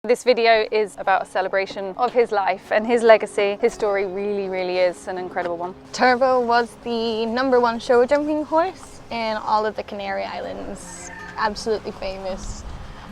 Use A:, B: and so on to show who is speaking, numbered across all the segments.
A: This video is about a celebration of his life and his legacy. His story really is an incredible one.
B: Turbo was the #1 show jumping horse in all of the Canary Islands. Absolutely famous.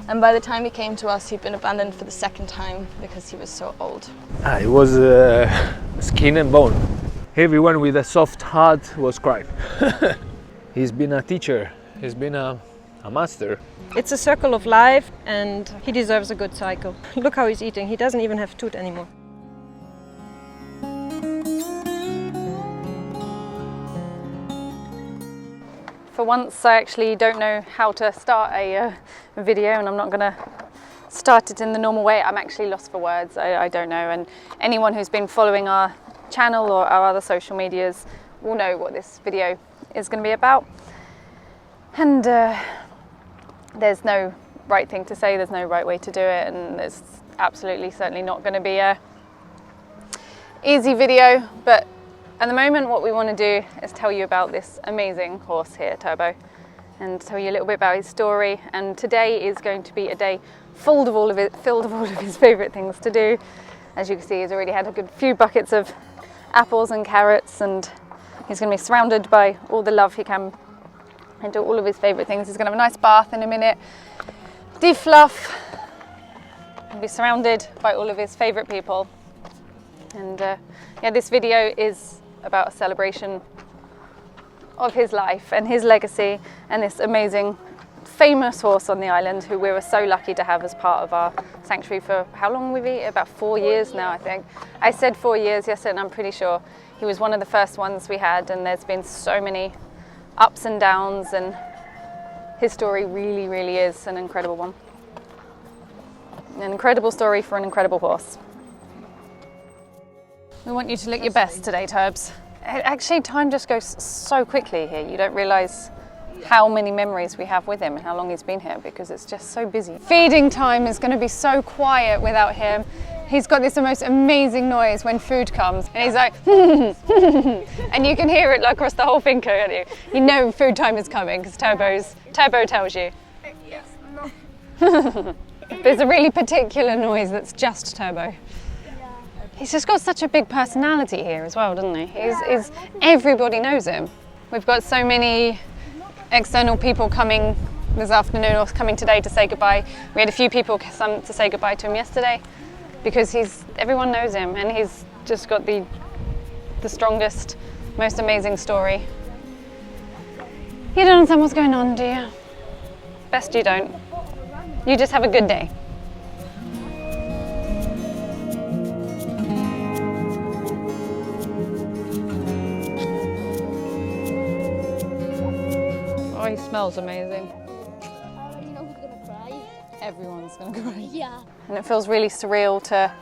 B: And by the time he came to us, he'd been abandoned for the second time because he was so old.
C: It was skin and bone. Everyone with a soft heart was crying. He's been a teacher, he's been a master.
D: It's a circle of life and he deserves a good cycle. Look how he's eating, he doesn't even have tooth anymore.
A: For once I actually don't know how to start a video, and I'm not going to start it in the normal way. I'm actually lost for words, I don't know, and anyone who's been following our channel or our other social medias will know what this video is going to be about. And there's no right thing to say, there's no right way to do it, and it's absolutely certainly not going to be a easy video, but at the moment what we want to do is tell you about this amazing horse here, Turbo, and tell you a little bit about his story. And today is going to be a day filled of all of his favourite things to do. As you can see, he's already had a good few buckets of apples and carrots, and he's going to be surrounded by all the love he can and do all of his favourite things. He's going to have a nice bath in a minute, defluff, and be surrounded by all of his favourite people. And yeah, this video is about a celebration of his life and his legacy and this amazing, famous horse on the island who we were so lucky to have as part of our sanctuary for how long we've been? About 4 years now, I think. I said 4 years yesterday, and I'm pretty sure he was one of the first ones we had, and there's been so many ups and downs, and his story really is an incredible one. An incredible story for an incredible horse. We want you to look your best today, Turbs. Actually, time just goes so quickly here. You don't realise how many memories we have with him and how long he's been here, because it's just so busy. Feeding time is going to be so quiet without him. He's got this most amazing noise when food comes, and he's like, and you can hear it across the whole finca, can't you? You know food time is coming because Turbo tells you.
B: Yes,
A: no. There's a really particular noise that's just Turbo. He's just got such a big personality here as well, doesn't he? Everybody knows him. We've got so many external people coming this afternoon or coming today to say goodbye. We had a few people come to say goodbye to him yesterday because everyone knows him, and he's just got the strongest, most amazing story. You don't understand what's going on, do you? Best you don't. You just have a good day. Oh, he smells amazing.
E: I already know who's gonna cry.
A: Everyone's gonna cry.
E: Yeah.
A: And it feels really surreal to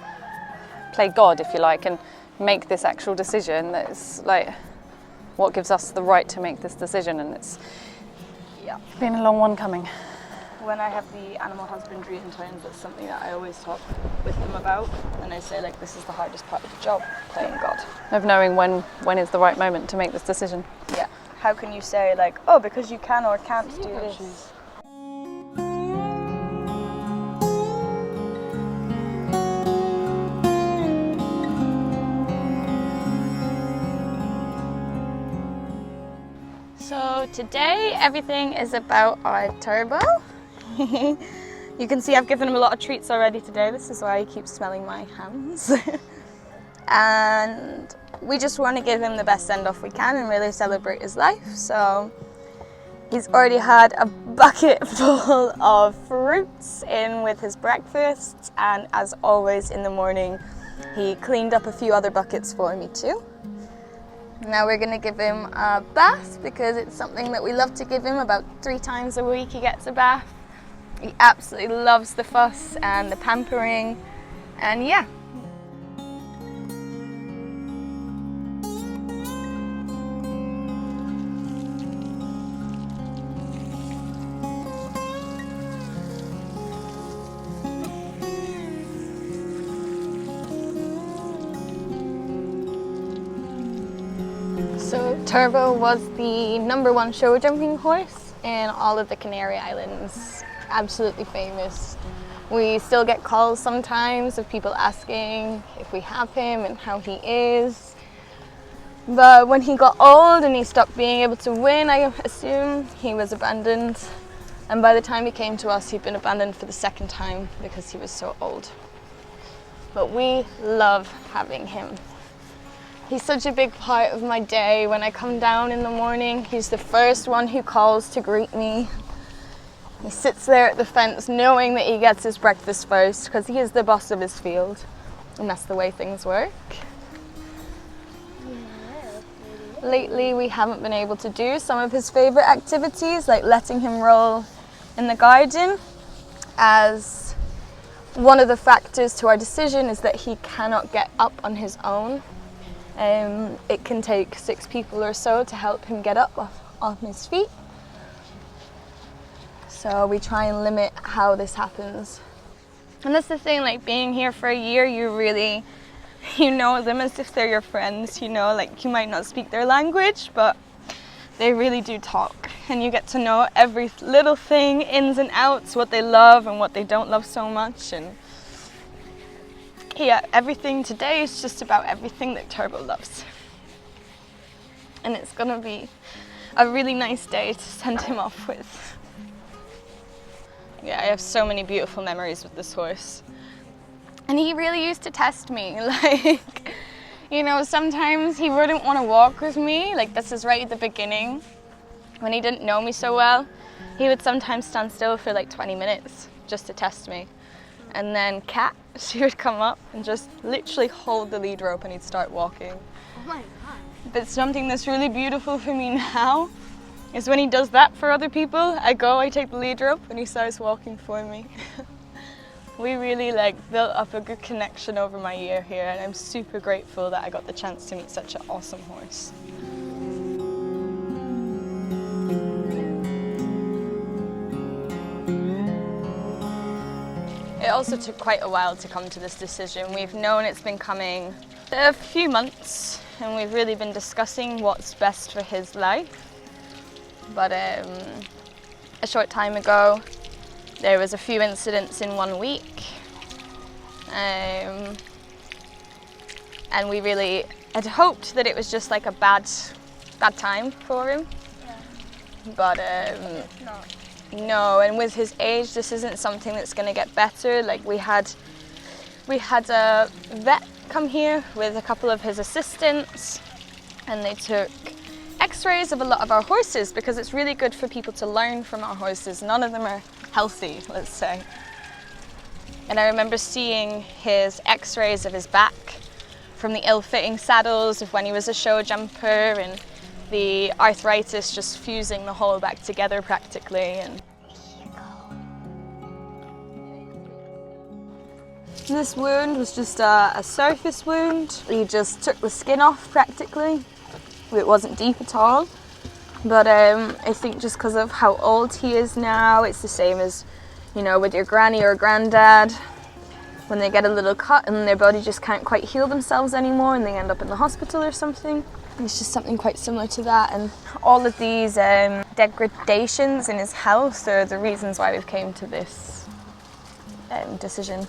A: play God, if you like, and make this actual decision. That's like what gives us the right to make this decision, and it's been a long one coming.
B: When I have the animal husbandry interns, that's something that I always talk with them about, and I say, like, this is the hardest part of the job, playing God.
A: Of knowing when is the right moment to make this decision.
B: Yeah. How can you say, like, oh, because you can or can't do this? So today everything is about our Turbo. You can see I've given him a lot of treats already today. This is why he keeps smelling my hands. And we just want to give him the best send-off we can and really celebrate his life. So he's already had a bucket full of fruits in with his breakfast, and as always in the morning he cleaned up a few other buckets for me too. Now we're going to give him a bath because it's something that we love to give him. About 3 times a week he gets a bath. He absolutely loves the fuss and the pampering, and yeah. So Turbo was the #1 show jumping horse in all of the Canary Islands. Absolutely famous. We still get calls sometimes of people asking if we have him and how he is. But when he got old and he stopped being able to win, I assume he was abandoned. And by the time he came to us, he'd been abandoned for the second time because he was so old. But we love having him. He's such a big part of my day. When I come down in the morning, he's the first one who calls to greet me. He sits there at the fence knowing that he gets his breakfast first because he is the boss of his field, and that's the way things work. Lately we haven't been able to do some of his favourite activities, like letting him roll in the garden, as one of the factors to our decision is that he cannot get up on his own. It can take 6 people or so to help him get up on his feet. So we try and limit how this happens. And that's the thing, like being here for a year, you know them as if they're your friends, you know, like you might not speak their language, but they really do talk. And you get to know every little thing, ins and outs, what they love and what they don't love so much. And yeah, everything today is just about everything that Turbo loves. And it's gonna be a really nice day to send him off with. Yeah, I have so many beautiful memories with this horse. And he really used to test me, like, you know, sometimes he wouldn't want to walk with me, like this is right at the beginning, when he didn't know me so well. He would sometimes stand still for like 20 minutes just to test me. And then Kat, she would come up and just literally hold the lead rope and he'd start walking.
E: Oh my God.
B: But something that's really beautiful for me now is when he does that for other people, I take the lead rope and he starts walking for me. We really built up a good connection over my year here, and I'm super grateful that I got the chance to meet such an awesome horse. It also took quite a while to come to this decision. We've known it's been coming a few months, and we've really been discussing what's best for his life. But a short time ago, there was a few incidents in 1 week, and we really had hoped that it was just like a bad time for him. Yeah. But
E: It's not.
B: no, and with his age, this isn't something that's going to get better. Like we had a vet come here with a couple of his assistants, and they took x-rays of a lot of our horses because it's really good for people to learn from our horses. None of them are healthy, let's say. And I remember seeing his x-rays of his back from the ill-fitting saddles of when he was a show jumper, and the arthritis just fusing the whole back together practically. And this wound was just a surface wound. He just took the skin off practically. It wasn't deep at all. But I think just because of how old he is now, it's the same as, you know, with your granny or granddad. When they get a little cut and their body just can't quite heal themselves anymore and they end up in the hospital or something. It's just something quite similar to that. And all of these degradations in his health are the reasons why we've came to this decision.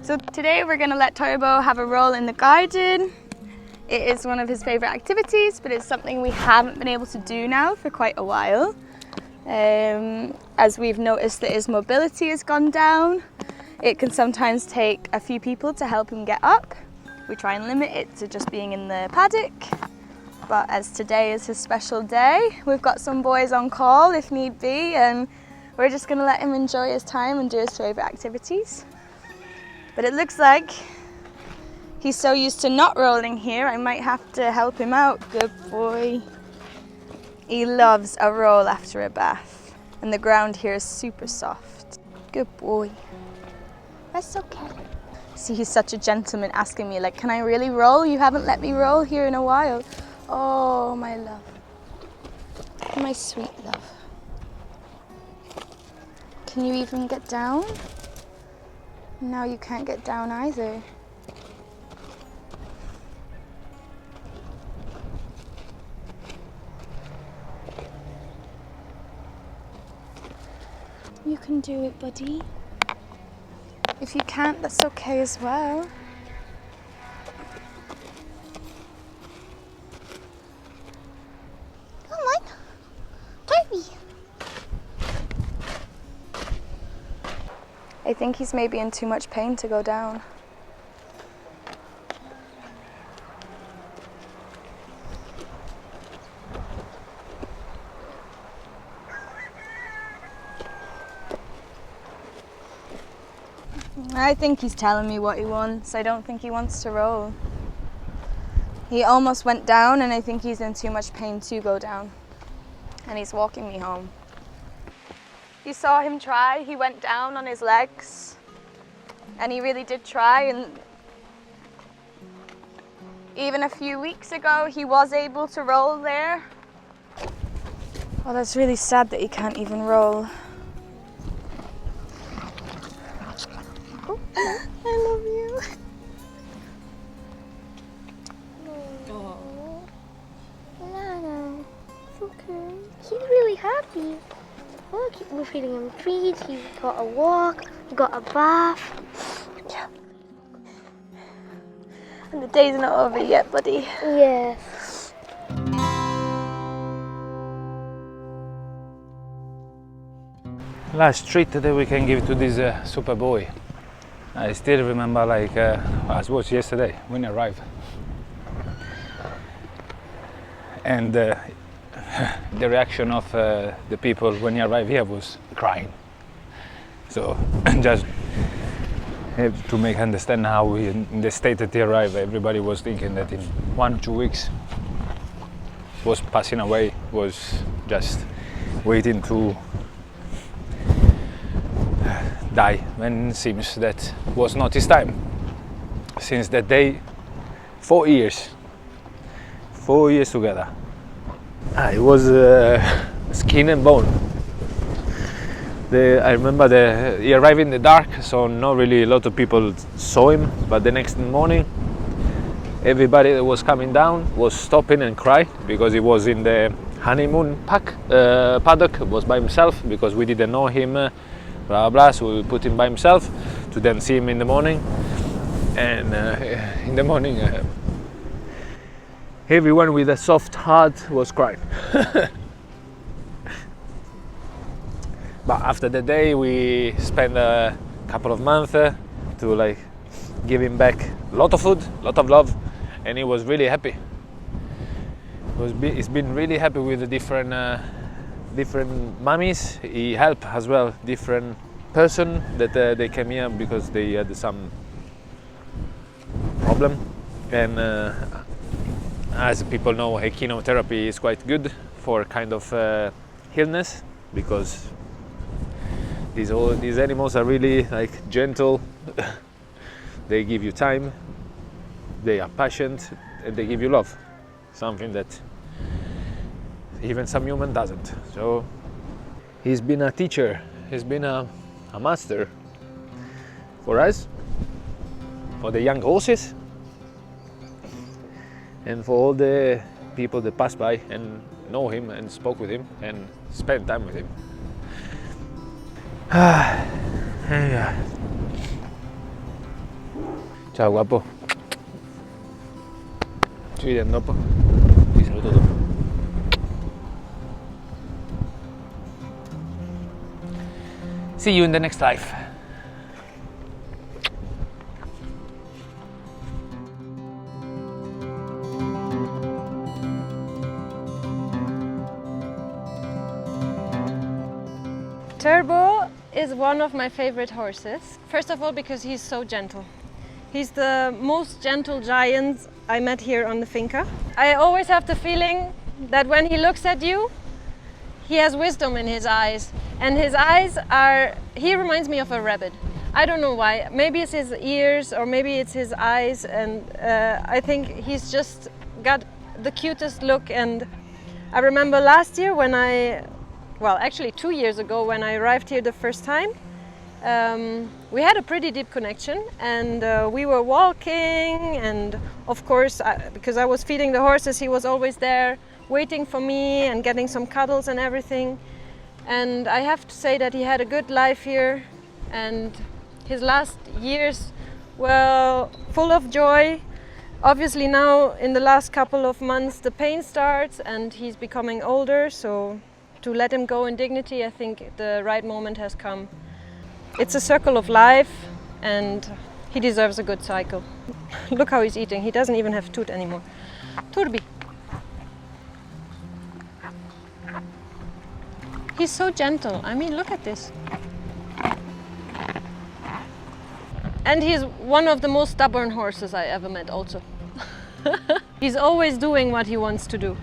B: So today we're going to let Turbo have a roll in the garden. It is one of his favourite activities, but it's something we haven't been able to do now for quite a while. As we've noticed that his mobility has gone down, it can sometimes take a few people to help him get up. We try and limit it to just being in the paddock. But as today is his special day, we've got some boys on call if need be, and we're just going to let him enjoy his time and do his favourite activities. But it looks like he's so used to not rolling here, I might have to help him out. Good boy. He loves a roll after a bath, and the ground here is super soft. Good boy. That's okay. See, he's such a gentleman asking me, like, can I really roll? You haven't let me roll here in a while. Oh, my love. My sweet love. Can you even get down? No, you can't get down either. You can do it, buddy. If you can't, that's okay as well.
E: Come on. Toby.
B: I think he's maybe in too much pain to go down. I think he's telling me what he wants. I don't think he wants to roll. He almost went down and I think he's in too much pain to go down. And he's walking me home. You saw him try, he went down on his legs. And he really did try, and even a few weeks ago he was able to roll there. Oh, that's really sad that he can't even roll. I love you.
E: No, it's okay. He's really happy. Look, we're feeding him treats, he's got a walk, he got a bath.
B: Yeah. And the day's not over yet, buddy.
E: Yes.
C: Last treat that we can give to this super boy. I still remember, like as was yesterday when I arrived, and the reaction of the people when you arrive here was crying. So just have to make understand how in the state that he arrived, everybody was thinking that in 1 or 2 weeks was passing away, was just waiting to die, when it seems that was not his time. Since that day, 4 years together. It was skin and bone. I remember he arrived in the dark, so not really a lot of people saw him, but the next morning everybody that was coming down was stopping and crying because he was in the honeymoon paddock, was by himself because we didn't know him, blah blah, so we put him by himself to then see him in the morning. And in the morning everyone with a soft heart was crying. But after the day we spent a couple of months to like give him back a lot of food, a lot of love, and he was really happy. He's been really happy with the different mummies. He helped as well different person that they came here because they had some problem, and as people know, echinotherapy is quite good for kind of illness, because these animals are really like gentle. They give you time, they are patient, and they give you love, something that even some human doesn't. So he's been a teacher, he's been a master for us, for the young horses, and for all the people that pass by and know him and spoke with him and spent time with him. Ciao guapo. Ci vediamo dopo. Ti saluto dopo. See you in the next life.
D: Turbo is one of my favorite horses. First of all, because he's so gentle. He's the most gentle giant I met here on the finca. I always have the feeling that when he looks at you, he has wisdom in his eyes. And his eyes he reminds me of a rabbit. I don't know why. Maybe it's his ears or maybe it's his eyes. And I think he's just got the cutest look. And I remember last year when actually 2 years ago when I arrived here the first time, we had a pretty deep connection, and we were walking, and of course because I was feeding the horses, he was always there waiting for me and getting some cuddles and everything. And I have to say that he had a good life here, and his last years were full of joy. Obviously now in the last couple of months the pain starts and he's becoming older, so to let him go in dignity, I think the right moment has come. It's a circle of life and he deserves a good cycle. Look how he's eating, he doesn't even have tooth anymore. Turbi. He's so gentle, I mean, look at this. And he's one of the most stubborn horses I ever met also. He's always doing what he wants to do.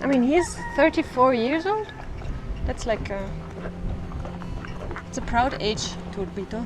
D: I mean, he's 34 years old. That's like it's a proud age, Turbito.